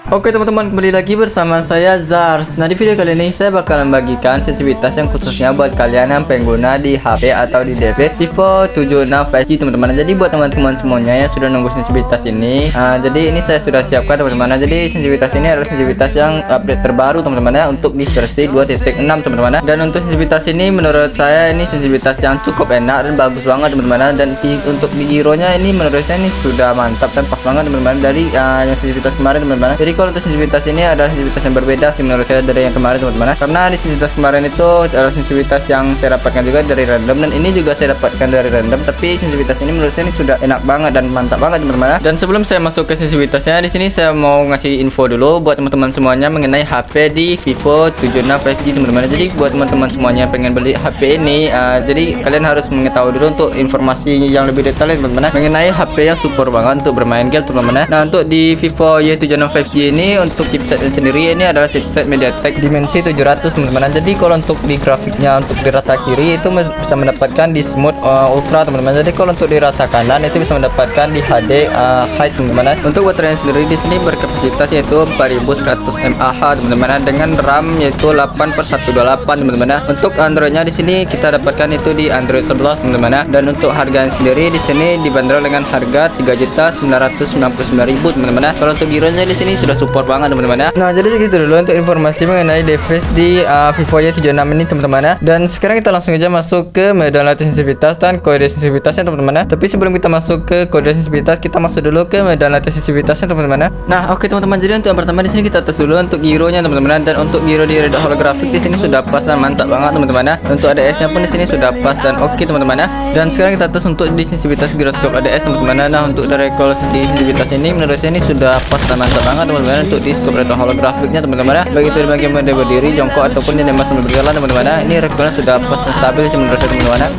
Oke teman-teman, kembali lagi bersama saya Zars. Nah, di video kali ini saya bakalan bagikan sensitivitas yang khususnya buat kalian yang pengguna di HP atau di device Vivo 76 5G teman-teman. Jadi buat teman-teman semuanya yang sudah nunggu sensitivitas ini, jadi ini saya sudah siapkan teman-teman. Jadi sensitivitas ini adalah sensitivitas yang update terbaru teman-teman ya, untuk di versi 2.6 teman-teman. Dan untuk sensitivitas ini menurut saya ini sensitivitas yang cukup enak dan bagus banget teman-teman. Dan untuk di gironya ini menurut saya ini sudah mantap dan pas banget teman-teman dari yang sensitivitas kemarin teman-teman. Jadi kalau untuk sensitivitas ini adalah sensitivitas yang berbeda sih menurut saya dari yang kemarin teman-teman, karena di sensitivitas kemarin itu adalah sensitivitas yang saya dapatkan juga dari random, dan ini juga saya dapatkan dari random, tapi sensitivitas ini menurut saya ini sudah enak banget dan mantap banget teman-teman. Dan sebelum saya masuk ke sensitivitasnya, di sini saya mau ngasih info dulu buat teman-teman semuanya mengenai HP di Vivo 76 5G teman-teman. Jadi buat teman-teman semuanya yang pengen beli HP ini, jadi kalian harus mengetahui dulu untuk informasi yang lebih detail teman-teman mengenai HP yang support banget untuk bermain game teman-teman. Nah, untuk di Vivo Y76 5G ini, untuk chipset sendiri ini adalah chipset MediaTek Dimensity 700 teman-teman. Jadi kalau untuk di grafiknya untuk di rata kiri itu bisa mendapatkan di Smooth Ultra teman-teman. Jadi kalau untuk di rata kanan itu bisa mendapatkan di HD High teman-teman. Untuk baterai sendiri di sini berkapasitas yaitu 4100 mAh teman-teman, dengan RAM yaitu 8/128 teman-teman. Untuk Androidnya di sini kita dapatkan itu di Android 11 teman-teman. Dan untuk harganya sendiri di sini dibanderol dengan harga 3.999.000 teman-teman. Kalau untuk gironya di sini sudah support banget teman-teman ya. Nah, jadi segitu dulu untuk informasi mengenai device di Vivo Y76 ini teman-teman ya. Dan sekarang kita langsung aja masuk ke modality sensitivitas dan kode sensitivitasnya teman-teman ya. Tapi sebelum kita masuk ke kode sensitivitas, kita masuk dulu ke modality sensitivitasnya teman-teman ya. Nah, oke teman-teman, jadi untuk yang pertama di sini kita tes dulu untuk gironya teman-teman. Dan untuk giro di redo holografik di sini sudah pas dan mantap banget teman-teman ya. Untuk ADS-nya pun di sini sudah pas dan oke teman-teman ya. Dan sekarang kita tes untuk di sensitivitas giroskop ADS teman-teman. Nah, untuk dari recall di sensitivitas ini menurut saya ini sudah pas dan mantap banget teman-teman untuk di scope redo holografiknya teman-teman ya. Begitu di bagian mode berdiri, jongkok ataupun di nembak sambil berjalan teman-teman ya. Ini recallnya sudah pas dan stabil sih menurut saya teman-teman ya.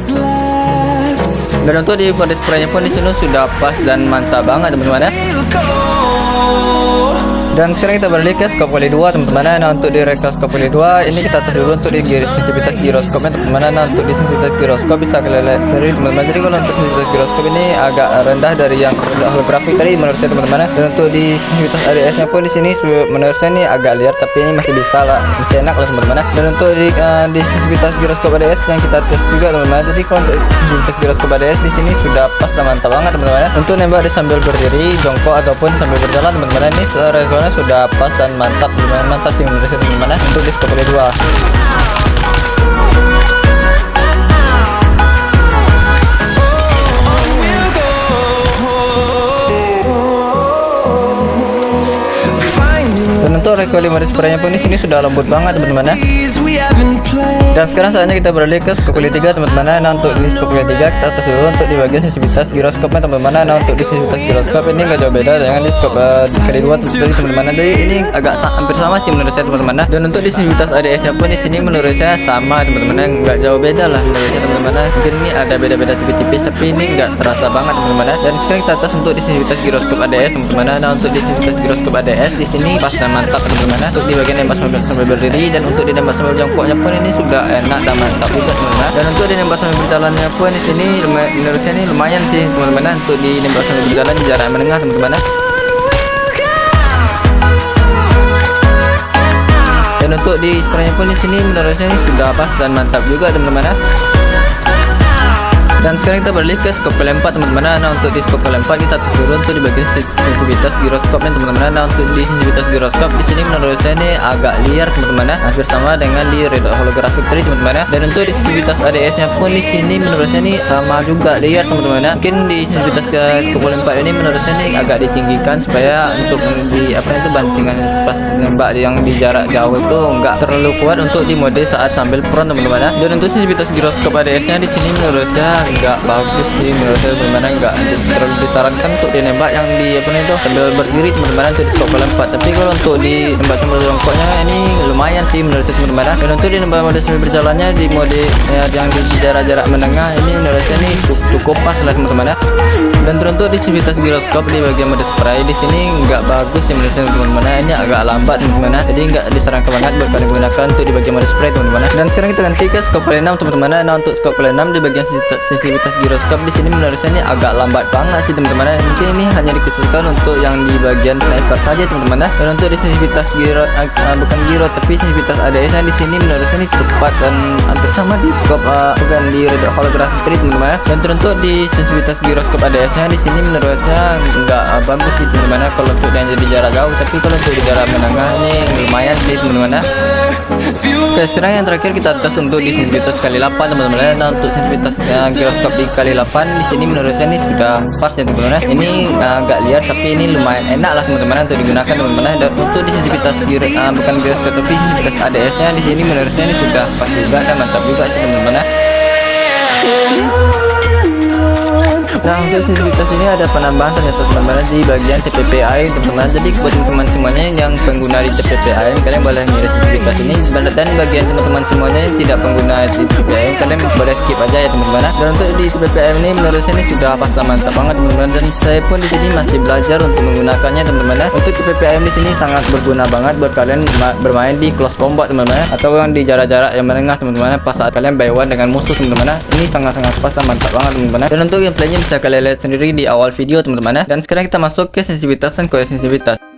Dan untuk di body spraynya pun di sini sudah pas dan mantap banget teman-teman ya. Dan sekarang kita balik ke scope kali 2 teman-teman. Nah, untuk di recall scope kali 2 ini kita tes dulu untuk di sensitivitas giroskopnya teman-teman. Nah, untuk di sensitivitas giroskop bisa kalian lihat sendiri teman-teman. Jadi kalau untuk sensitivitas giroskop ini agak rendah dari yang holografik tadi menurut saya teman-teman. Dan untuk di sensitivitas ADS-nya pun di sini menurut saya ini agak liar, tapi ini masih bisa lah, masih enak lah teman-teman. Dan untuk di sensitivitas giroskop ADS yang kita tes juga teman-teman. Jadi kalau untuk sensitivitas giroskop ADS di sini sudah pas dan mantap banget teman-teman. Untuk nembak di sambil berdiri, jongkok ataupun sambil berjalan teman-teman, ini recallnya sudah pas dan mantap sih menurut saya teman-teman untuk di scope 2. Dan untuk recoil mode spraynya pun di sini sudah lembut banget teman-teman ya. Dan sekarang saatnya kita beralih ke scope 3 teman-teman. Nah, untuk di scope 3 kita tes dulu untuk di bagian sensitivitas giroskopnya teman-teman. Nah, untuk di sensitivitas giroskop ini nggak jauh beda dengan di scope kali 2 teman-teman. Jadi ini agak hampir sama sih menurut saya teman-teman. Dan untuk di sensitivitas ADS-nya pun di sini menurut saya sama teman-teman, nggak jauh beda lah menurut saya teman-teman. Mungkin ini ada beda-beda tipis-tipis, tapi ini nggak terasa banget teman-teman. Dan sekarang kita tes untuk di sensitivitas giroskop ADS teman-teman. Nah, untuk di sensitivitas giroskop ADS di sini pas dan mantap teman-teman. Untuk di bagian nembak sambil berdiri dan untuk di nembak sambil jongkoknya pun ini sudah enak dan mantap juga teman-teman. Dan untuk di nembak sambil berjalannya pun di sini menurut saya ini lumayan sih teman-teman untuk di nembak sambil berjalan di jarak menengah teman-teman. Dan untuk di spraynya pun di sini menurut saya ini sudah pas dan mantap juga teman-teman. Dan sekarang kita beralih ke scope kali 4 teman-teman. Nah, untuk di scope kali 4 kita tes dulu untuk di bagian sensitivitas giroskopnya teman-teman. Nah, untuk di sensitivitas giroskop di sini menurut saya ini agak liar teman-teman, hampir sama dengan di redo holografik tadi teman-teman. Dan untuk di sensitivitas ADS-nya pun di sini menurut saya ini sama juga liar teman-teman. Mungkin di sensitivitas ke scope kali 4 ini menurut saya ini agak ditinggikan supaya untuk di bantingan pas nembak yang di jarak jauh itu enggak terlalu kuat untuk di mode saat sambil front teman-teman. Dan untuk sensitivitas giroskop ADS-nya di sini menurut saya enggak bagus sih menurut saya teman-teman, enggak terlalu disarankan untuk dinembak yang di sambil berdiri teman-teman untuk di scope 4. Tapi kalau untuk di nembak sambil jongkoknya ini lumayan sih menurut saya teman-teman. Dan untuk di nembak mode sambil berjalannya di mode yang di jarak menengah ini menurut saya ini cukup pas lah teman-teman. Dan untuk di sensitivitas giroskop di bagian mode spray di sini enggak bagus sih menurut saya teman-teman. Ini agak lambat teman-teman, jadi enggak disarankan banget buat kalian gunakan untuk di bagian mode spray teman-teman. Dan sekarang kita ganti ke scope kali 6 teman-teman. Nah, untuk scope kali 6 di bagian sensitivitas giroskop di sini menurut saya ini agak lambat banget sih teman-teman. Mungkin ini hanya dikhususkan untuk yang di bagian sniper saja teman-teman. Dan untuk di sensitivitas bukan giro tapi sensitivitas ADS nya di sini menurut saya ini cepat dan hampir sama di scope bukan di radar holographic tadi teman-teman. Dan teruntuk di sensitivitas giroskop ADS nya di sini menurut saya nggak bagus sih teman-teman kalau untuk yang jadi jarak jauh, tapi kalau untuk di jarak menengah ini lumayan sih teman-teman. Oke, sekarang yang terakhir kita tes untuk di sensitivitas kali 8 teman-teman. Nah, untuk sensitivitas giroskop di kali 8 di sini menurut saya ini sudah pas ya teman-teman. Ini agak liar tapi ini lumayan enak lah teman-teman untuk digunakan teman-teman. Dan untuk di sensitivitas bukan giroskop tapi sensitivitas ADS nya di sini menurut saya ini sudah pas juga dan mantap juga sih teman-teman. Nah, untuk sensitivitas ini ada penambahan ternyata teman-teman di bagian TPPI teman-teman. Jadi buat teman-teman semuanya yang pengguna di TPPI kalian boleh milih sensitivitas ini, dan bagian teman-teman semuanya yang tidak pengguna di TPPI kalian boleh skip aja ya teman-teman. Dan untuk di TPPI ini menurut saya ini sudah pas mantap banget teman-teman, dan saya pun di sini masih belajar untuk menggunakannya teman-teman. Untuk TPPI di sini sangat berguna banget buat kalian bermain di close combat teman-teman, atau yang di jarak-jarak yang menengah teman-teman, pas saat kalian buy one dengan musuh teman-teman. Ini sangat-sangat pas dan mantap banget teman-teman. Dan untuk gameplaynya bisa kalian lihat sendiri di awal video teman-teman. Dan sekarang kita masuk ke sensitivitas dan kode sensitivitas.